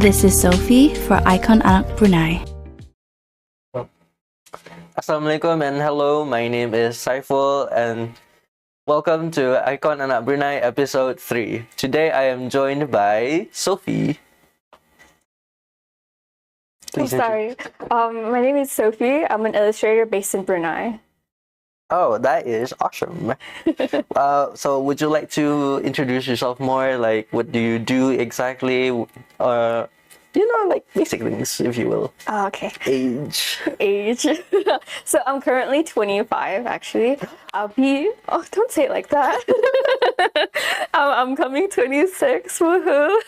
This is Sophie for Ikon Anak Brunei. Assalamualaikum and hello, my name is Saiful and welcome to Ikon Anak Brunei episode 3. Today I am joined by Sophie. Sorry. My name is Sophie. I'm an illustrator based in Brunei. Oh, that is awesome. So would you like to introduce yourself more? Like, what do you do exactly? Like basic things, if you will. Okay. Age. So I'm currently 25, actually. Don't say it like that. I'm coming 26, woohoo.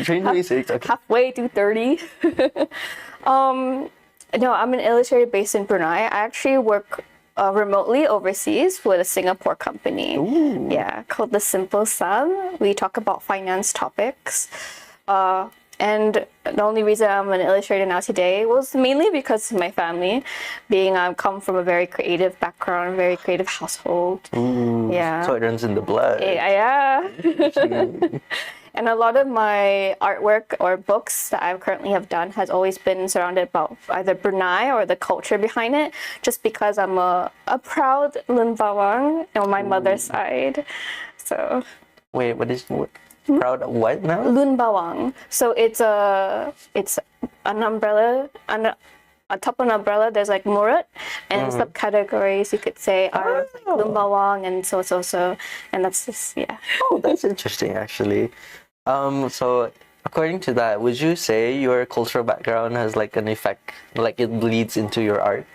26, okay. Halfway to 30. No, I'm an illustrator based in Brunei. I actually work remotely overseas with a Singapore company. Ooh. Yeah, called The Simple Sum. We talk about finance topics. And the only reason I'm an illustrator now today was mainly because of my family, being I come from a very creative background, very creative household. Ooh, yeah. So it runs in the blood. Yeah. And a lot of my artwork or books that I currently have done has always been surrounded about either Brunei or the culture behind it, just because I'm a proud Lun Bawang on my mother's side. So. Wait, what? Proud of what now? Lun Bawang. So it's an umbrella, and atop an umbrella there's like murat, and subcategories you could say are like Lun Bawang and so, and that's just, yeah. Oh, that's interesting actually. So according to that, would you say your cultural background has like an effect, like it bleeds into your art?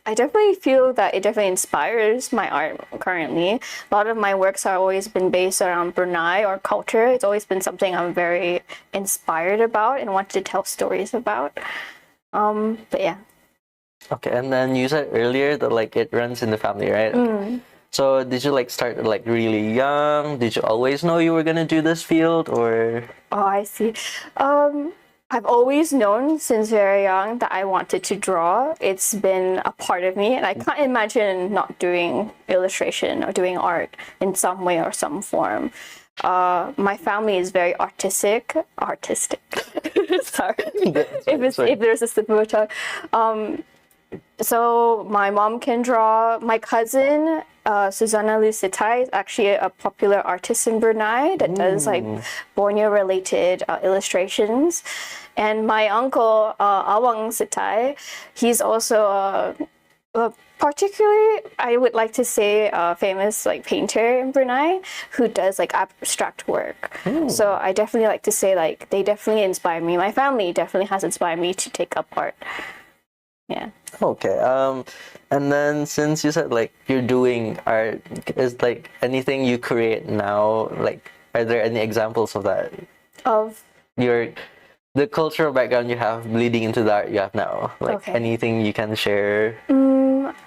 I definitely feel that it definitely inspires my art currently. A lot of my works have always been based around Brunei or culture. It's always been something I'm very inspired about and want to tell stories about. But yeah. Okay, and then you said earlier that like it runs in the family, right? Okay. So did you like start like really young? Did you always know you were gonna do this field, or? Oh, I see. I've always known since very young that I wanted to draw. It's been a part of me, and I can't imagine not doing illustration or doing art in some way or some form. My family is very artistic. Sorry, if there's a slip of a tongue. So my mom can draw. My cousin, Sophie Sitai, is actually a popular artist in Brunei that does like Borneo-related illustrations. And my uncle, 𝐈𝐤𝐿𝐤𝐴𝐤𝐿 he's also particularly, I would like to say, a famous like painter in Brunei who does like abstract work. So I definitely like to say like they definitely inspire me. My family definitely has inspired me to take up art. Yeah. Okay. And then since you said like you're doing art, is like anything you create now, like are there any examples of that? Of the cultural background you have bleeding into the art you have now. Like anything you can share?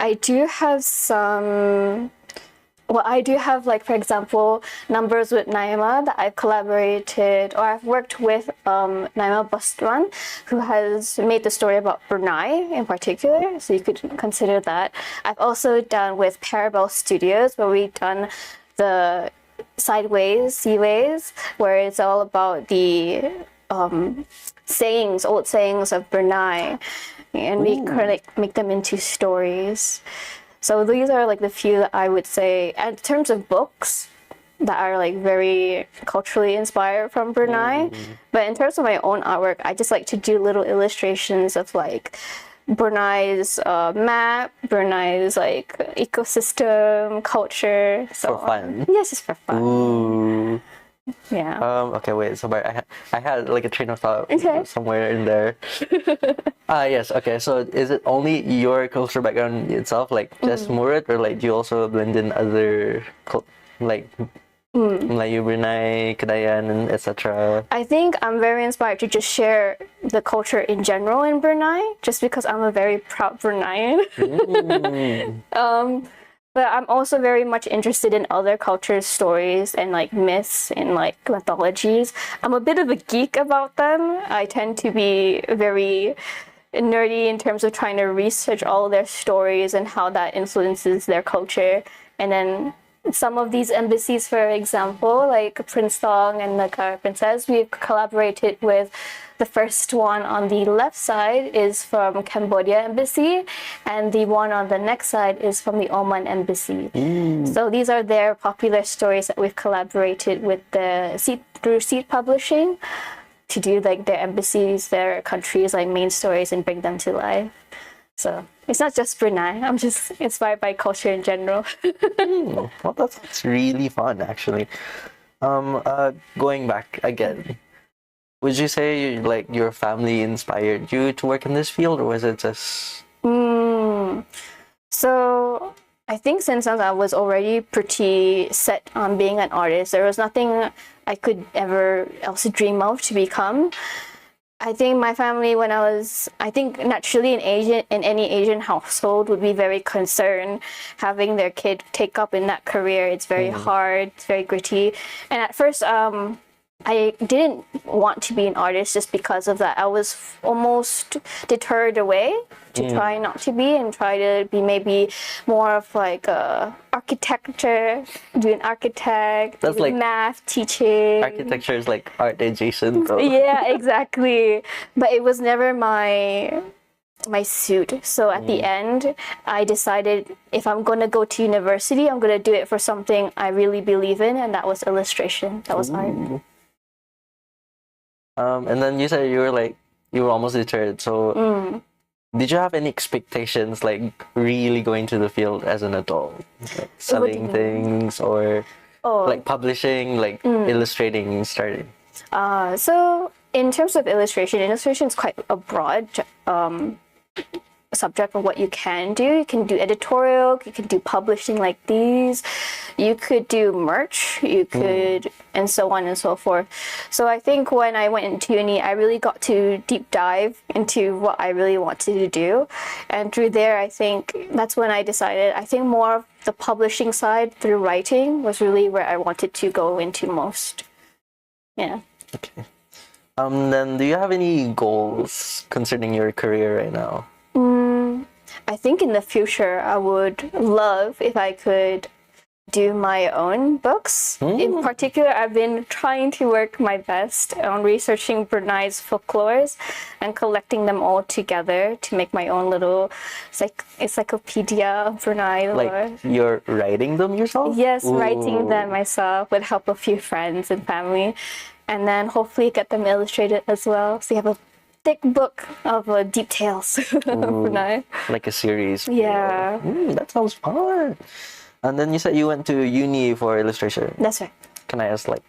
I do have some. Well, I do have, like, for example, numbers with Naima that I've collaborated, or I've worked with Naima Bastwan, who has made the story about Brunei in particular, so you could consider that. I've also done with Parabel Studios, where we've done the sideways, seaways, where it's all about the old sayings of Brunei, and we kind of like make them into stories. So these are like the few that I would say, in terms of books, that are like very culturally inspired from Brunei. But in terms of my own artwork, I just like to do little illustrations of like Brunei's map, Brunei's like ecosystem, culture. So for fun? Yes, just for fun. Ooh. Yeah. Okay, wait. Sorry, I had like a train of thought somewhere in there. Yes. Okay. So is it only your cultural background itself, like just Murat, or like do you also blend in other like Melayu, Brunei, 𝐤𝐤𝐚𝐤, and etc.? I think I'm very inspired to just share the culture in general in Brunei, just because I'm a very proud Bruneian. But I'm also very much interested in other cultures, stories, and like myths and like mythologies. I'm a bit of a geek about them. I tend to be very nerdy in terms of trying to research all their stories and how that influences their culture. And then some of these embassies, for example, like Prince Tong and the Princess, we've collaborated with. The first one on the left side is from Cambodia Embassy, and the one on the next side is from the Oman Embassy. So these are their popular stories that we've collaborated with through Seed Publishing to do like their embassies, their countries, like main stories, and bring them to life. So it's not just Brunei. I'm just inspired by culture in general. Well, that's really fun, actually. Going back again. Would you say like your family inspired you to work in this field, or was it just? So I think since I was already pretty set on being an artist, there was nothing I could ever else dream of to become. I think my family, I think naturally in any Asian household would be very concerned having their kid take up in that career. It's very hard, it's very gritty, and at first, I didn't want to be an artist just because of that. I was almost deterred away to try not to be and try to be maybe more of like architecture, do an architect, That's like math teaching. Architecture is like art adjacent, though. Yeah, exactly. But it was never my suit. So at the end, I decided if I'm going to go to university, I'm going to do it for something I really believe in, and that was illustration. That was art. And then you said you were almost deterred. So, did you have any expectations, like really going to the field as an adult, like selling things or like publishing, like illustrating, starting? So in terms of illustration is quite a broad subject of what you can do. You can do editorial, you can do publishing like these, you could do merch, you could, and so on and so forth. So I think when I went into uni, I really got to deep dive into what I really wanted to do. And through there, I think that's when I decided, I think more of the publishing side through writing was really where I wanted to go into most. Yeah. Okay. Then do you have any goals concerning your career right now? I think in the future, I would love if I could do my own books. In particular, I've been trying to work my best on researching Brunei's folklores and collecting them all together to make my own little encyclopedia of Brunei lore. Like you're writing them yourself? Yes, writing them myself with help of a few friends and family, and then hopefully get them illustrated as well. So you have a thick book of deep tales of Brunei. Like a series. Yeah. That sounds fun. And then you said you went to uni for illustration. That's right. Can I ask, like,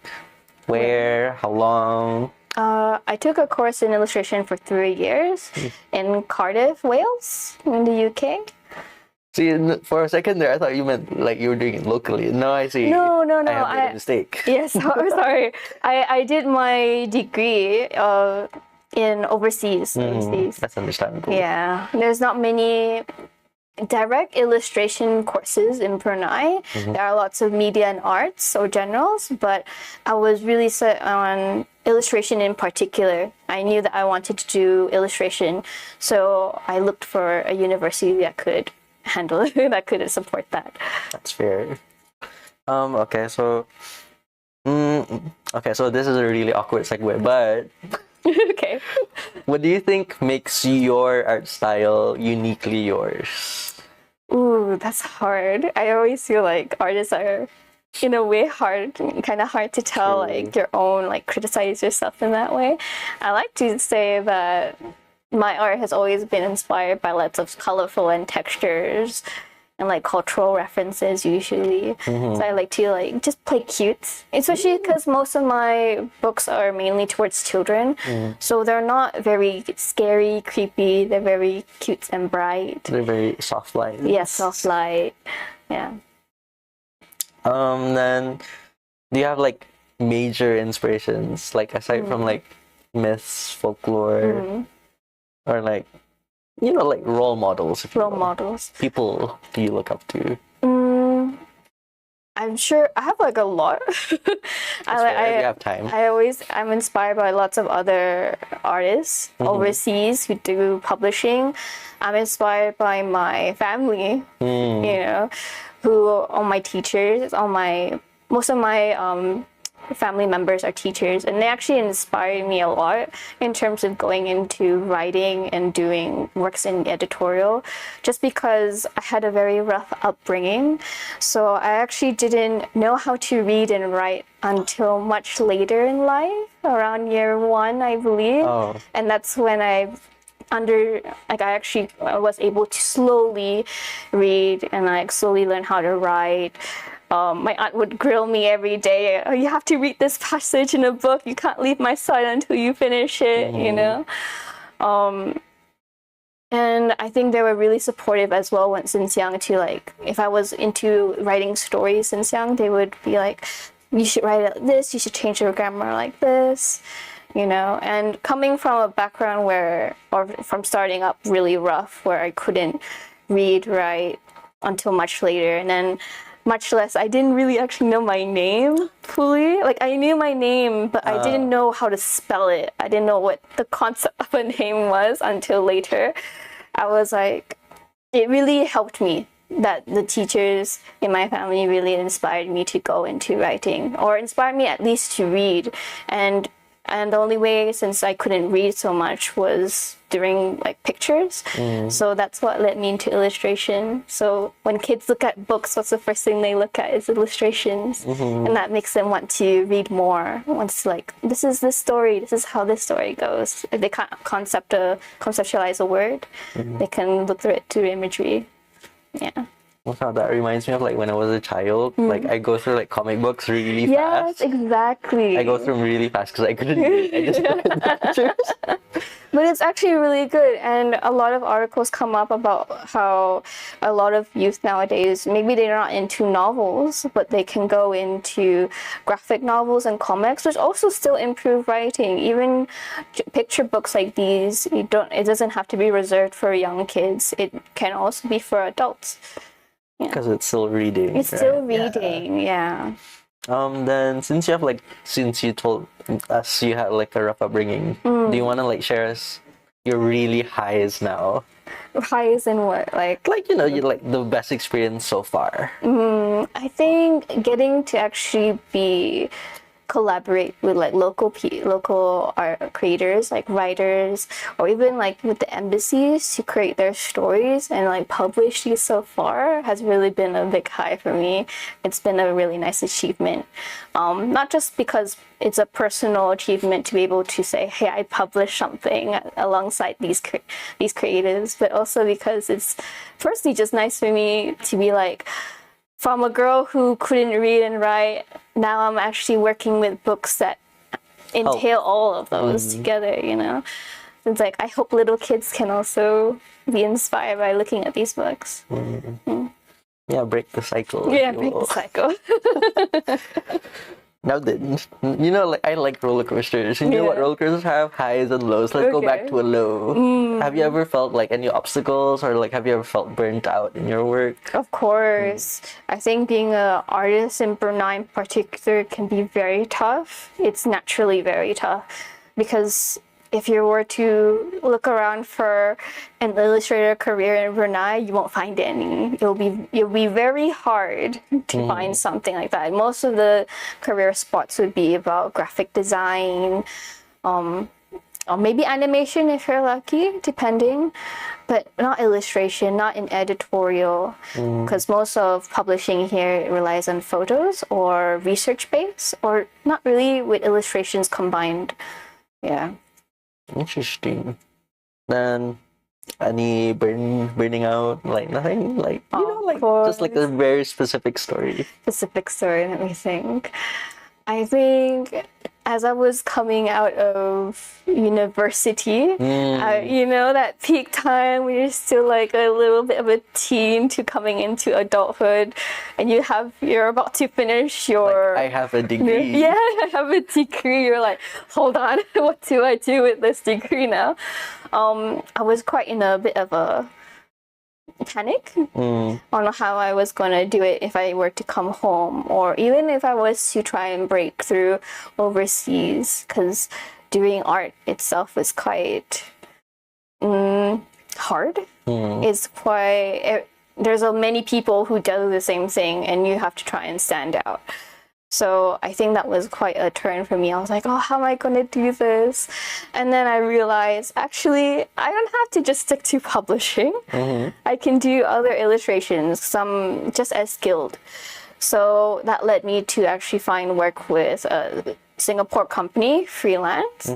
where, how long? I took a course in illustration for 3 years in Cardiff, Wales, in the UK. See, for a second there, I thought you meant like you were doing it locally. No, I see. No. I made a mistake. Yes, I'm sorry. I did my degree in overseas. That's understandable. Yeah, there's not many direct illustration courses in Brunei. There are lots of media and arts or generals, but I was really set on illustration in particular. I knew that I wanted to do illustration, so I looked for a university that could handle it, that could support that. That's fair. Okay, so this is a really awkward segue, but Okay. what do you think makes your art style uniquely yours? Ooh, that's hard. I always feel like artists are, in a way, kind of hard to tell, like your own, like criticize yourself in that way. I like to say that my art has always been inspired by lots of colorful and textures and like cultural references usually. So I like to like just play cute, especially because most of my books are mainly towards children. So they're not very scary, creepy. They're very cute and bright. They're very soft light. Yes, soft light. Yeah. Then do you have like major inspirations, like aside from like myths, folklore, or like, you know, like role models? Role models. People do you look up to? I'm sure I have like a lot. We have time. I'm inspired by lots of other artists overseas who do publishing. I'm inspired by my family, you know, who are my teachers, most of my family members are teachers, and they actually inspired me a lot in terms of going into writing and doing works in editorial, just because I had a very rough upbringing. So I actually didn't know how to read and write until much later in life, around year 1, I believe. Oh. And that's when I was able to slowly read and like slowly learn how to write. My aunt would grill me every day. Oh, you have to read this passage in a book. You can't leave my side until you finish it, you know? And I think they were really supportive as well since young to like, if I was into writing stories since young, they would be like, you should write it like this, you should change your grammar like this, you know? And coming from a background from starting up really rough, where I couldn't read, write until much later, and then much less, I didn't really actually know my name fully. Like, I knew my name, but I didn't know how to spell it. I didn't know what the concept of a name was until later. I was like, it really helped me that the teachers in my family really inspired me to go into writing, or inspired me at least to read. And the only way, since I couldn't read so much, was during like pictures. So that's what led me into illustration. So when kids look at books, what's the first thing they look at is illustrations. And that makes them want to read more. Wants to like, this is this story, this is how this story goes. If they can't conceptualize a word, they can look through it through imagery. Yeah. Wow, that reminds me of like when I was a child. Like I go through like comic books really fast. Yes, exactly. I go through them really fast because I couldn't read. I just looked at the pictures. But it's actually really good, and a lot of articles come up about how a lot of youth nowadays, maybe they're not into novels, but they can go into graphic novels and comics, which also still improve writing. Even picture books like these, it doesn't have to be reserved for young kids. It can also be for adults. Because it's still reading. It's still reading, yeah. Then since you told us you had like a rough upbringing, do you want to like share us your really highs now? Highs in what? Like you know, you like the best experience so far. I think getting to actually collaborate with like local art creators, like writers, or even like with the embassies to create their stories and like publish these so far has really been a big high for me. It's been a really nice achievement, not just because it's a personal achievement to be able to say, hey, I published something alongside these creatives, but also because it's firstly just nice for me to be like, from a girl who couldn't read and write, now I'm actually working with books that entail all of those together, you know? It's like, I hope little kids can also be inspired by looking at these books. Yeah, break the cycle. Yeah, break the cycle. Now then, you know, like I like roller coasters. You know what roller coasters have? Highs and lows. Let's go back to a low. Have you ever felt like any obstacles, or like have you ever felt burnt out in your work? Of course. I think being an artist in Brunei in particular can be very tough. It's naturally very tough because if you were to look around for an illustrator career in Brunei, you won't find any. It'll be very hard to find something like that. Most of the career spots would be about graphic design, or maybe animation if you're lucky, depending, but not illustration, not in editorial, because most of publishing here relies on photos or research base, or not really with illustrations combined. Yeah. Interesting. Then any burning out, like nothing, like you know, like just like a very specific story. Let me think. I think as I was coming out of university, you know, that peak time when you're still like a little bit of a teen to coming into adulthood, and you're about to finish your... Like, I have a degree. Yeah, I have a degree. You're like, hold on, what do I do with this degree now? I was quite in a bit of a panic on how I was going to do it if I were to come home, or even if I was to try and break through overseas, because doing art itself is quite hard. It's quite, there's so many people who do the same thing and you have to try and stand out. So I think that was quite a turn for me. I was like, oh, how am I going to do this? And then I realized, actually, I don't have to just stick to publishing. I can do other illustrations, some just as skilled. So that led me to actually find work with a Singapore company, freelance,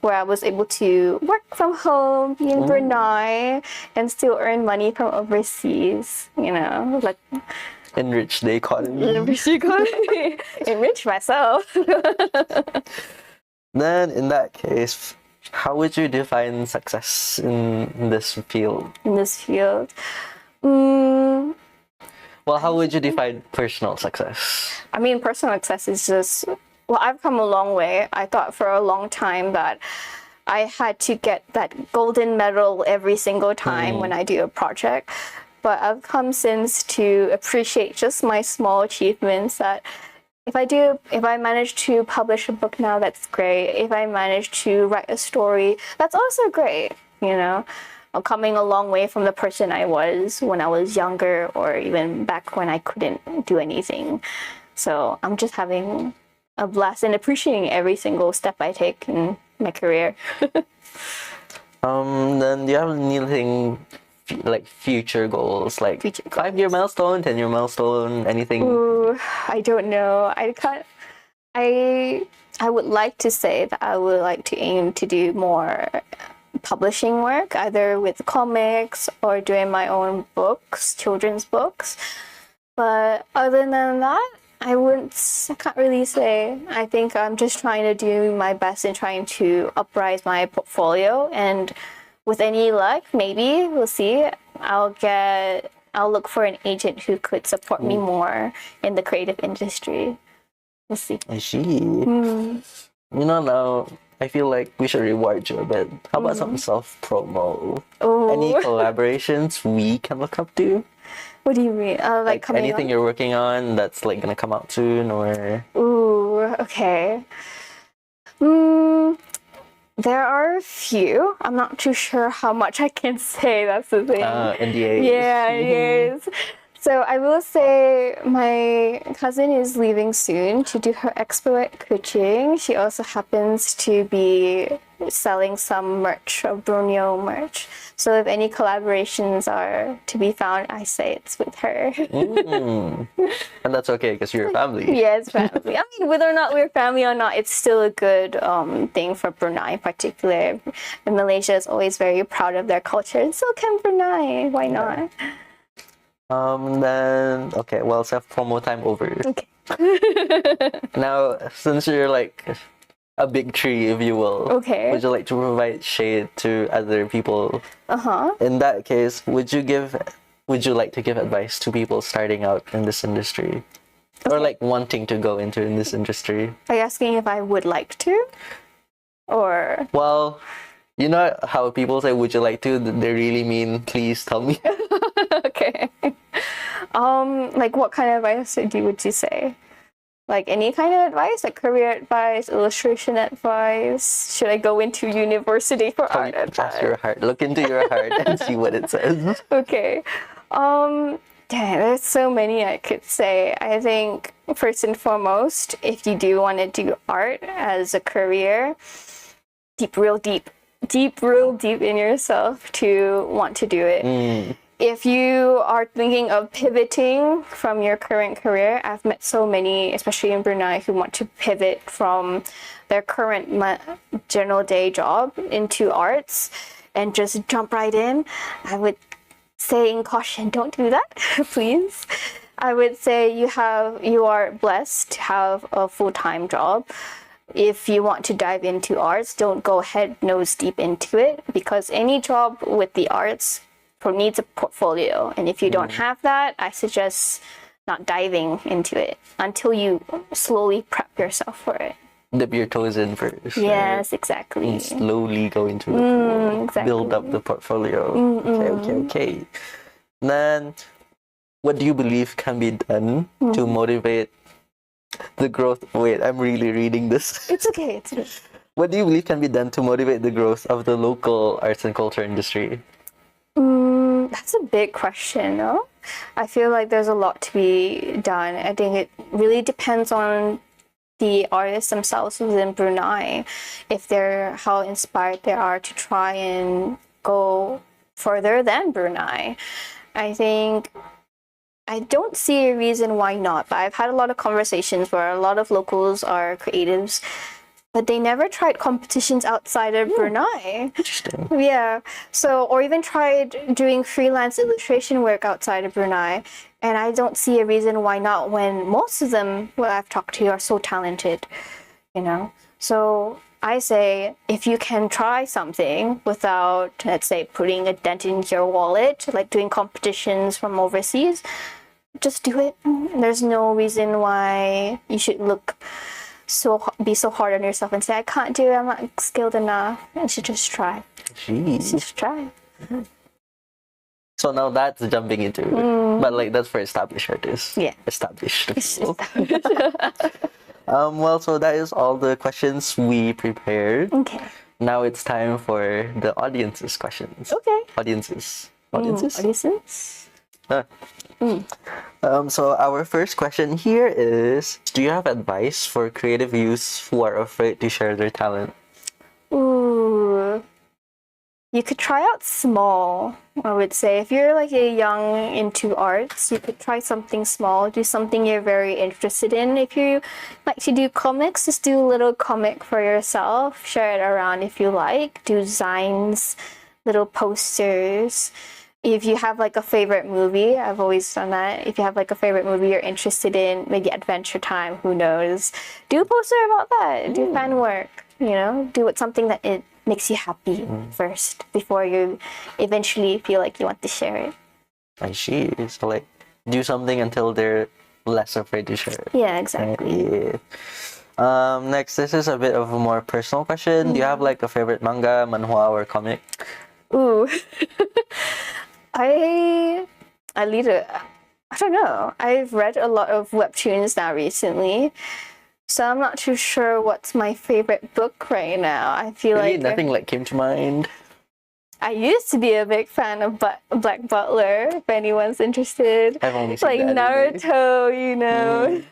where I was able to work from home, be in Brunei, and still earn money from overseas, you know, like... Enrich the economy. Enrich myself. Then, in that case, how would you define success in this field? In this field? Well, how would you define personal success? I mean, personal success is just... Well, I've come a long way. I thought for a long time that I had to get that golden medal every single time when I do a project. But I've come since to appreciate just my small achievements, that if I manage to publish a book now, that's great. If I manage to write a story, that's also great, you know. I'm coming a long way from the person I was when I was younger, or even back when I couldn't do anything. So I'm just having a blast and appreciating every single step I take in my career. Then do you have anything like future goals, like 5-year milestone, 10-year milestone, anything? Ooh, I don't know. I would like to say that I would like to aim to do more publishing work, either with comics or doing my own books, children's books. But other than that, I can't really say. I think I'm just trying to do my best in trying to uprise my portfolio, and with any luck, maybe, we'll see, I'll look for an agent who could support me more in the creative industry. We'll see. I see. You know, now I feel like we should reward you a bit. How about some self-promo? Any collaborations we can look up to? What do you mean? Like coming anything up? You're working on that's like gonna come out soon, or... Ooh, okay. There are a few. I'm not too sure how much I can say. That's the thing. NDAs. Yeah, yes. So I will say my cousin is leaving soon to do her expo at 𝐂𝐬𝐿. She also happens to be selling some merch, or Brunei merch. So if any collaborations are to be found, I say it's with her. And that's okay, because you're family. Yes, family. I mean, whether or not we're family or not, it's still a good thing for Brunei in particular. And Malaysia is always very proud of their culture, and so can Brunei. Why not? Then, okay, well, self-promo time over. Okay. Now, since you're like a big tree, if you will, Okay. would you like to provide shade to other people? In that case, would you like to give advice to people starting out in this industry? Or like wanting to go into in this industry? Are you asking if I would like to? Or... Well, you know how people say, would you like to? They really mean, please tell me. Okay. Like what kind of advice would you say? Like any kind of advice, like career advice, illustration advice? Should I go into university for art advice? Ask your heart. Look into your heart and see what it says. Okay. Dang, there's so many I could say. I think first and foremost, if you do want to do art as a career, real deep in yourself to want to do it. If you are thinking of pivoting from your current career, I've met so many, especially in Brunei, who want to pivot from their current general day job into arts and just jump right in. I would say in caution, don't do that, please. I would say you are blessed to have a full-time job. If you want to dive into arts, don't go head nose deep into it, because any job with the arts needs a portfolio, and if you don't have that, I suggest not diving into it until you slowly prep yourself for it. Dip your toes in first. Yes, exactly. And slowly go into the pool. Exactly. Build up the portfolio. Okay. Then, what do you believe can be done to motivate the growth? Wait, I'm really reading this. It's okay. It's okay. What do you believe can be done to motivate the growth of the local arts and culture industry? That's a big question, no? I feel like there's a lot to be done. I think it really depends on the artists themselves within Brunei, how inspired they are to try and go further than Brunei. I think I don't see a reason why not, but I've had a lot of conversations where a lot of locals are creatives, but they never tried competitions outside of Brunei. Interesting. Yeah. So, or even tried doing freelance illustration work outside of Brunei. And I don't see a reason why not when most of them, what I've talked to, are so talented, you know? So I say, if you can try something without, let's say, putting a dent in your wallet, like doing competitions from overseas, just do it. There's no reason why you should be so hard on yourself and say, I can't do it, I'm not skilled enough. You should just try. Jeez. Just try. So now that's jumping into, but like that's for established artists. Yeah. Established people. Well, so that is all the questions we prepared. Okay. Now it's time for the audience's questions. Okay. Audiences. Audiences? So our first question here is, do you have advice for creative youths who are afraid to share their talent? Ooh. You could try out small, I would say. If you're like a young into arts, you could try something small, do something you're very interested in. If you like to do comics, just do a little comic for yourself, share it around if you like, do designs, little posters. If you have like a favorite movie, I've always done that. If you have like a favorite movie you're interested in, maybe Adventure Time, who knows, do a poster about that, do fan work, you know, do something that it makes you happy first before you eventually feel like you want to share it. I see. So like, do something until they're less afraid to share it. Yeah, exactly. Yeah. Next, this is a bit of a more personal question. Do you have like a favorite manga, manhwa, or comic? Ooh. I don't know. I've read a lot of webtoons now recently. So I'm not too sure what's my favorite book right now. I feel Really, like nothing like came to mind. I used to be a big fan of Black Butler, if anyone's interested. I've only seen like the anime. Naruto, you know.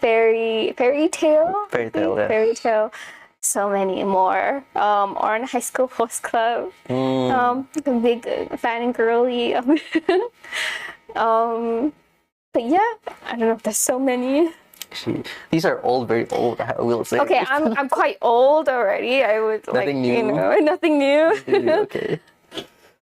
Fairy Tale. Fairy Tale, yeah. Fairy Tale. So many more. Or High School Host Club. A big fan girly. But yeah, I don't know if there's so many. These are all very old, I will say. Okay, I'm quite old already. I would Nothing new. You know, nothing new. Okay.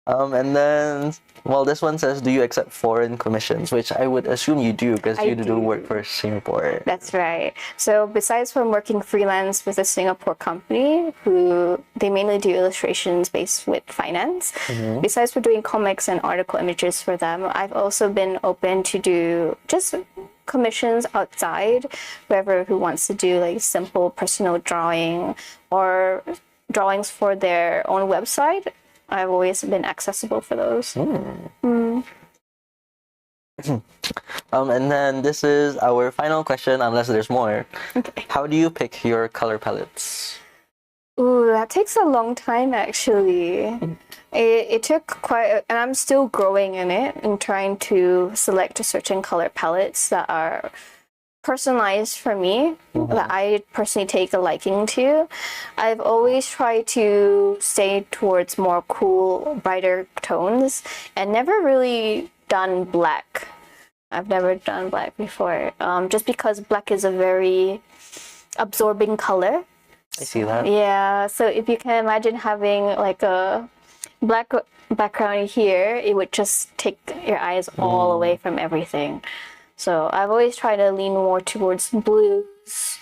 And then, well, this one says, do you accept foreign commissions? Which I would assume you do, because you do work for Singapore. That's right. So besides from working freelance with a Singapore company, who they mainly do illustrations based with finance, besides for doing comics and article images for them, I've also been open to do just commissions outside, whoever who wants to do like simple personal drawing or drawings for their own website. I've always been accessible for those. And then this is our final question, unless there's more. Okay. How do you pick your color palettes? Ooh, that takes a long time actually. It took quite, and I'm still growing in it and trying to select certain color palettes that are personalized for me, that I personally take a liking to. I've always tried to stay towards more cool, brighter tones and never really done black. I've never done black before, just because black is a very absorbing color. I see that. Yeah, so if you can imagine having like a black background here, it would just take your eyes all away from everything. So I've always tried to lean more towards blues,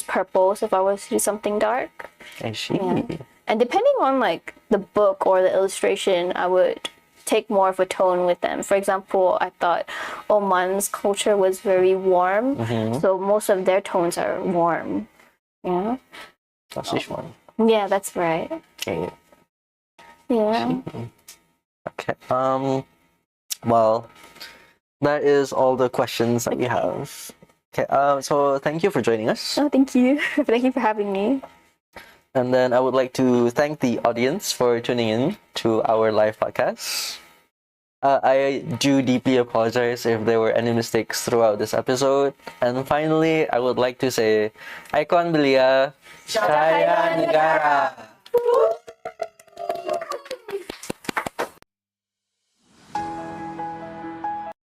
purples if I was to do something dark. I see. Yeah. And depending on like the book or the illustration, I would take more of a tone with them. For example, I thought Oman's culture was very warm, so most of their tones are warm. Yeah. That's this one. Yeah, that's right. Okay. Yeah. Okay. Well, that is all the questions that we have. Okay. So thank you for joining us. Oh, thank you. Thank you for having me. And then I would like to thank the audience for tuning in to our live podcast. I do deeply apologize if there were any mistakes throughout this episode. And finally, I would like to say, Ikon Belia, Cahaya Negara.